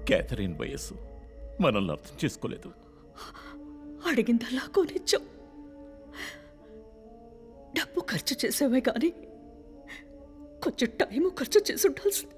Catherine వయస్సు మనల్ని అర్థం చేసుకోలేదు. అడిగిందల్లా కొనిచ్చాం. డబ్బు ఖర్చు చేసావే కానీ కొంచెం టైము ఖర్చు చేసి ఉండాల్సింది.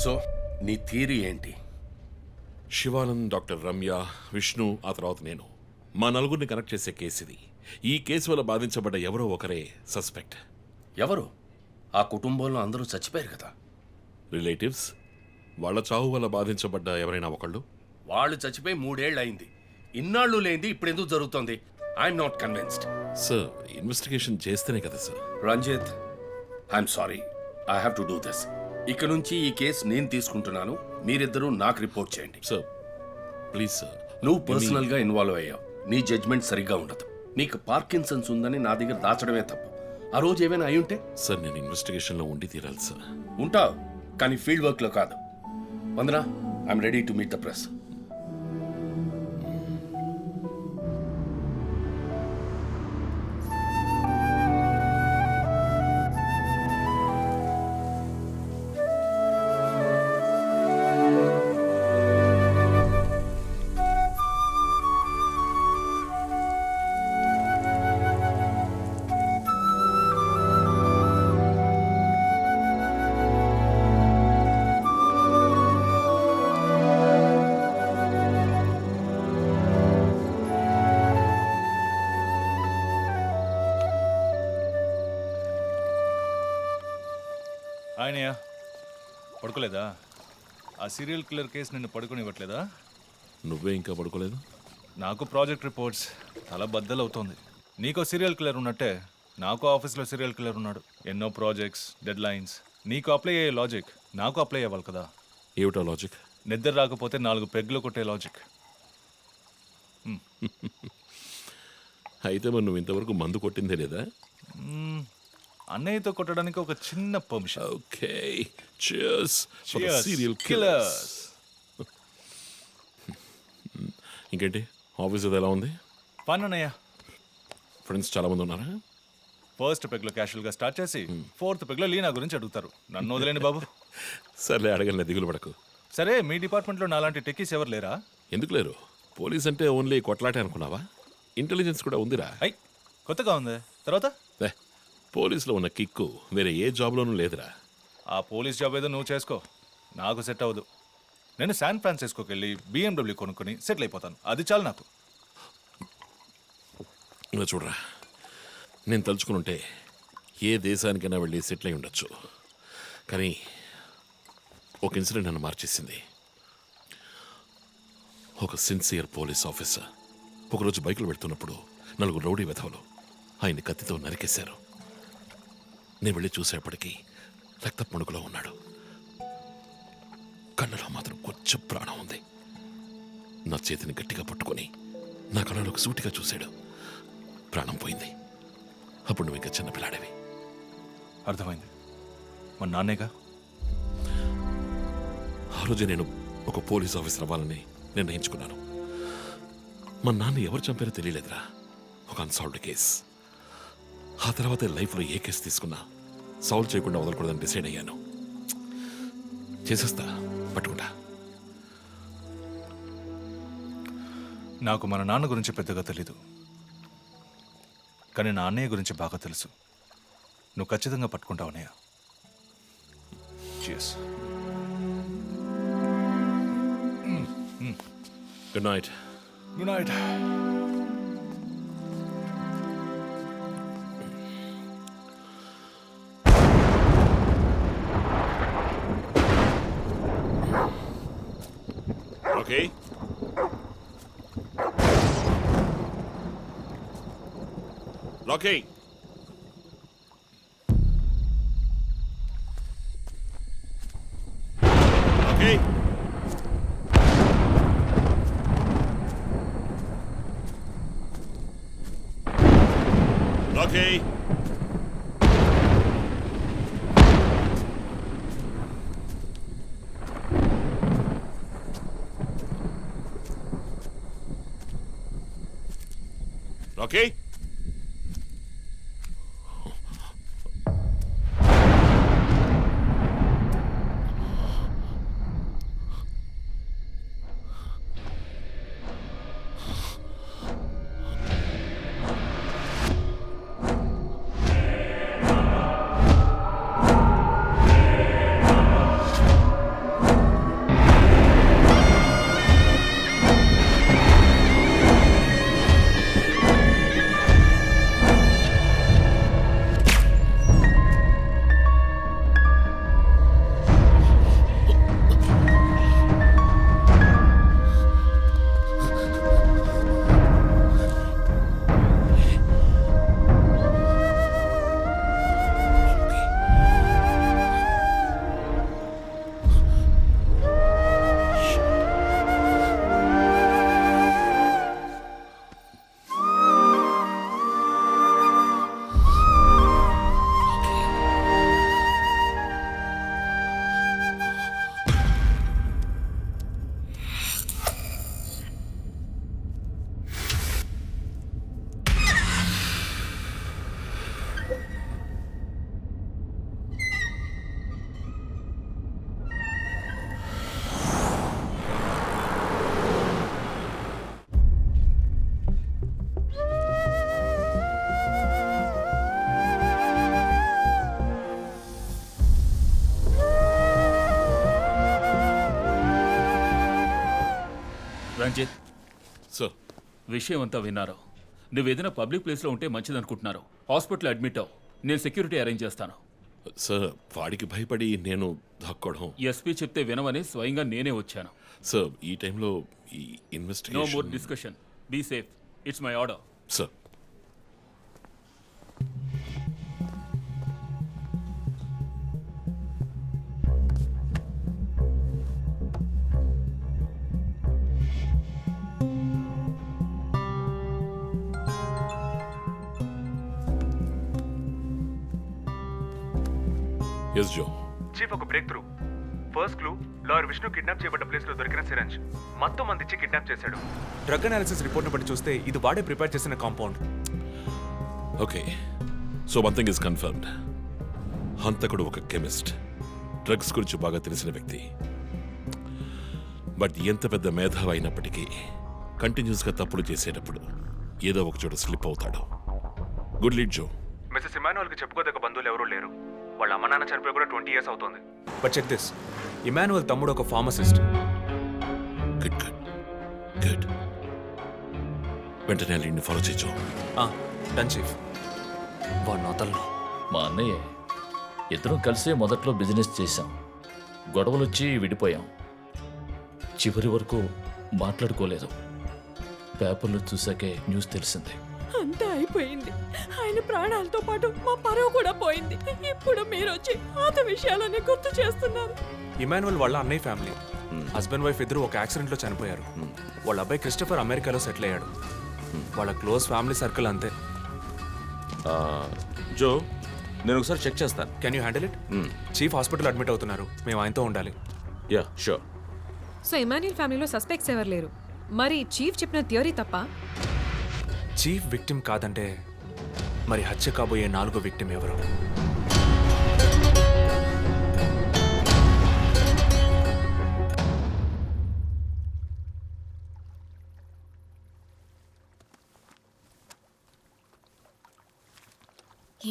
సో నీ థియరీ ఏంటి? శివానంద్, డాక్టర్ రమ్య, విష్ణు, ఆ తర్వాత నేను, మా నలుగురిని కనెక్ట్ చేసే కేసు ఇది. ఈ కేసు వల్ల బాధించబడ్డ ఎవరో ఒకరే సస్పెక్ట్. ఎవరు? ఆ కుటుంబంలో అందరూ చచ్చిపోయారు కదా. రిలేటివ్స్. వాళ్ళ చావు వల్ల బాధించబడ్డ ఎవరైనా ఒకళ్ళు. వాళ్ళు చచ్చిపోయి 3 ఏళ్ళు అయింది. ఇన్నాళ్ళు లేనిది ఇప్పుడు ఎందుకు జరుగుతోంది? I'm not convinced. Sir, investigation చేస్తేనే కదా sir. Ranjit, I'm sorry, I have to do this. ఇక నుంచి ఈ కేసు నేను తీసుకుంటున్నాను. మీరిద్దరూ నాకు రిపోర్ట్ చేయండి. Sir please sir. నువ్వు పర్సనల్ గా ఇన్వాల్వ్ అయ్యావు. నీ జడ్జ్మెంట్ సరిగ్గా ఉండదు. నీకు పార్కిన్సన్స్ ఉందని నా దగ్గర దాచడమే తప్పు. ఆ రోజు ఏమైనా అయి ఉంటే? సార్, నేను ఇన్వెస్టిగేషన్లో ఉండి తీరాలి సార్. ఉంటావు, కానీ ఫీల్డ్ వర్క్ లో కాదు. Vandana, I'm ready to meet the press. ఆయనయ్య పడుకోలేదా? ఆ సీరియల్ కిల్లర్ కేసు నిన్ను పడుకోనివ్వట్లేదా? నువ్వే ఇంకా పడుకోలేదు? నాకు ప్రాజెక్ట్ రిపోర్ట్స్ తల బద్దలవుతోంది. నీకో సీరియల్ కిల్లర్ ఉన్నట్టే నాకు ఆఫీస్లో సీరియల్ కిల్లర్ ఉన్నాడు. ఎన్నో ప్రాజెక్ట్స్, డెడ్ లైన్స్. నీకు అప్లై అయ్యే లాజిక్ నాకు అప్లై అవ్వాలి కదా. ఏమిటా లాజిక్? నిద్ర రాకపోతే 4 పెగ్గులు కొట్టే లాజిక్. అయితే మరి నువ్వు ఇంతవరకు మందు కొట్టిందే లేదా? అన్నయ్యతో కొట్టడానికి ఒక చిన్న permission. Okay, cheers for the Cheers, serial killers. killers. ఇంకేంటి, ఆఫీస్ అది ఎలా ఉంది? ఫన్ అన్నయ్య. ఫ్రెండ్స్ చాలా మంది ఉన్నారా? ఫస్ట్ పెగ్లో క్యాషువల్గా స్టార్ట్ చేసి 4th పెగ్లో లీనా గురించి అడుగుతారు. నన్ను వదిలేండి బాబు. సర్లే, అడగలే, దిగులు పడకు. సరే, మీ డిపార్ట్మెంట్లో నాలాంటి టెక్కీస్ ఎవరు లేరా? ఎందుకు లేరు? పోలీస్ అంటే ఓన్లీ కొట్లాటే అనుకున్నావా? ఇంటెలిజెన్స్ కూడా ఉందిరా. అయ్, కొత్తగా ఉంది. తర్వాత పోలీసులో ఉన్న కిక్కు వేరే ఏ జాబ్లోనూ లేదురా. ఆ పోలీస్ జాబ్ ఏదో నువ్వు చేసుకో, నాకు సెట్ అవ్వదు. నేను శాన్ ఫ్రాన్సిస్కోకి వెళ్ళి BMW కొనుక్కొని సెటిల్ అయిపోతాను. అది చాలు నాకు. ఇలా చూడరా, నేను తలుచుకుని ఏ దేశానికైనా వెళ్ళి సెటిల్ అయి ఉండొచ్చు. కానీ ఒక ఇన్సిడెంట్ నన్ను మార్చేసింది. ఒక సిన్సియర్ పోలీస్ ఆఫీసర్ ఒకరోజు బైకులు పెడుతున్నప్పుడు 4 రౌడీ వెధవలు ఆయన్ని కత్తితో నరికేశారు. నేను వెళ్ళి చూసేపటికి రక్త మణుకులో ఉన్నాడు. కళ్ళలో మాత్రం కొంచెం ప్రాణం ఉంది. నా చేతిని గట్టిగా పట్టుకొని నా కళ్ళలోకి సూటిగా చూశాడు. ప్రాణం పోయింది. అప్పుడు నువ్వు ఇంకా చిన్నపిల్లాడేవి. అర్థమైంది. మా నాన్నేగా. ఆ రోజే నేను ఒక పోలీస్ ఆఫీసర్ అవ్వాలని నిర్ణయించుకున్నాను. మా నాన్న ఎవరు చంపారో తెలియలేదురా. ఒక అన్సాల్వ్డ్ కేస్. ఆ తర్వాతే లైఫ్లో ఏ కేసు తీసుకున్నా సాల్వ్ చేయకుండా వదలకూడదని డిసైడ్ అయ్యాను. చేసేస్తా, పట్టుకుంటా. నాకు మన నాన్న గురించి పెద్దగా తెలీదు, కానీ నా అన్నయ్య గురించి బాగా తెలుసు. నువ్వు ఖచ్చితంగా పట్టుకుంటావు అన్నయ్య. Cheers. Good night. Good night. Okay, Lucky. Rocky Rocky Rocky Ranjit, sir విషయం అంతా విన్నారు. నువ్వేదైనా పబ్లిక్ ప్లేస్లో ఉంటే మంచిదనుకుంటున్నారు. హాస్పిటల్ అడ్మిట్ అవ్వు. నేను సెక్యూరిటీ అరేంజ్ చేస్తాను. సార్ వాడికి భయపడి నేను దాక్కోవడం. ఎస్పీ చెప్తే వినవని స్వయంగా నేనే వచ్చాను. సార్ ఈ టైంలో ఈ no more investigation. Discussion. Be safe. It's my order. Sir ఎస్ జో. చీఫ్, ఒక breakthrough. First clue, lawyer Vishnu kidnap చేయబడ్డ ప్లేస్ లో దొరికిన సిరంజ్ మొత్తం మంది ఇచ్చి కిడ్నాప్ చేశాడు. డ్రగ్ అనాలిసిస్ రిపోర్ట్ బట్టి చూస్తే ఇది వాడే ప్రిపేర్ చేసిన compound. Okay, so one thing is confirmed. హంతకుడు ఒక కెమిస్ట్, డ్రగ్స్ గురించి బాగా తెలిసిన వ్యక్తి. బట్ ఎంత పెద్ద మేధావి అయినప్పటికీ కంటిన్యూస్గా తప్పులు చేసేటప్పుడు ఏదో ఒక చోట స్లిప్ అవుతాడు. గుడ్ లీడ్ జో. మిస్సెస్ ఇమానువల్ కి చెప్పుకోదగ్గ బంధువులు ఎవరూ లేరు. వాళ్ళ అమ్మ నాన్న చనిపోయి కూడా 20 years అవుతుంది. బట్ చెక్ దిస్, ఇమానువల్ తమ్ముడు ఒక ఫార్మసిస్ట్. Good good good. వెంటనే లీడ్ని ఫాలో చేయొచ్చు. Done chief. వాడు నోతల్లో. మా అన్నయ్య ఇద్దరం కలిసే మొదట్లో బిజినెస్ చేశాం. గొడవలొచ్చి విడిపోయాం. చివరి వరకు మాట్లాడుకోలేదు. పేపర్లో చూసాకే న్యూస్ తెలిసింది. అంతా అయిపోయింది. ఆయన ప్రాణాలతో పాటు మా పరువు కూడా పోయింది. ఇప్పుడు మీరు వచ్చి పాత విషయాలన్నీ గుర్తు చేస్తున్నారు. ఇమానువల్ వాళ్ళ అన్నయ్య ఫ్యామిలీ, హస్బెండ్ వైఫ్ ఇద్దరు ఒక యాక్సిడెంట్ లో చనిపోయారు. వాళ్ళ అబ్బాయి క్రిస్టఫర్ అమెరికాలో సెటిల్ అయ్యాడు. వాళ్ళ క్లోజ్ ఫ్యామిలీ సర్కిల్ అంతే. జో, నేను ఒకసారి చెక్ చేస్తాను. Can you handle it? Chief hospital admit అవుతున్నారు. మేము ఆయనతో ఉండాలి. Yeah sure. సో ఇమాన్యుయల్ ఫ్యామిలీలో సస్పెక్ట్స్ ఎవరు లేరు. మరి చీఫ్ చెప్పిన థియరీ తప్ప? చీఫ్ విక్టిమ్ కాదంటే మరి హత్య కాబోయే 4వ విక్టిమ్ ఎవరు?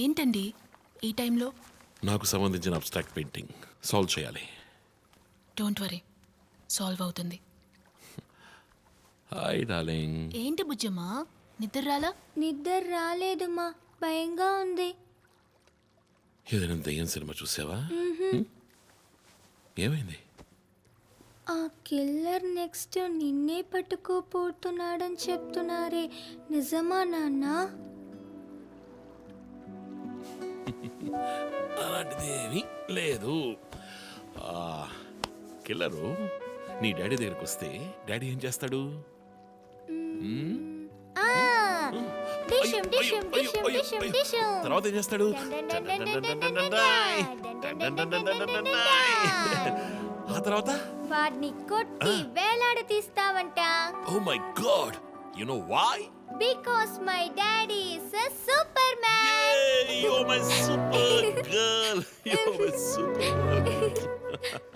ఏంటండి ఈ టైంలో? నాకు సంబంధించిన అబ్స్ట్రాక్ట్ పెయింటింగ్ సాల్వ్ చేయాలి. డోంట్ వరీ, సాల్వ్ అవుతుంది. Hi darling. ఏంటి బుజ్జమ్మా, నిద్ర రాలా? నిద్ర రాలేదమ్మా, భయంగా ఉంది. ఏదైనా దయ్యం సినిమా చూసావా? ఏమైంది? ఆ కిల్లర్ నెక్స్ట్ నిన్నే పట్టుకోపోతున్నాడని చెప్తున్నారే, నిజమా నాన్న? అలాంటిదేమీ లేదు. కిల్లరు నీ డాడీ దగ్గరికి వస్తే డాడీ ఏం చేస్తాడు? డిషుం డిషుం డిషుం డిషుం డిషుం. తర్వాత ఏం చేస్తాడు? ఆ తర్వాత వాడిని కొట్టి వేలాడ తీస్తావంట. Oh my god, you know why? Because my daddy is a superman. You're my super girl. You're my super girl.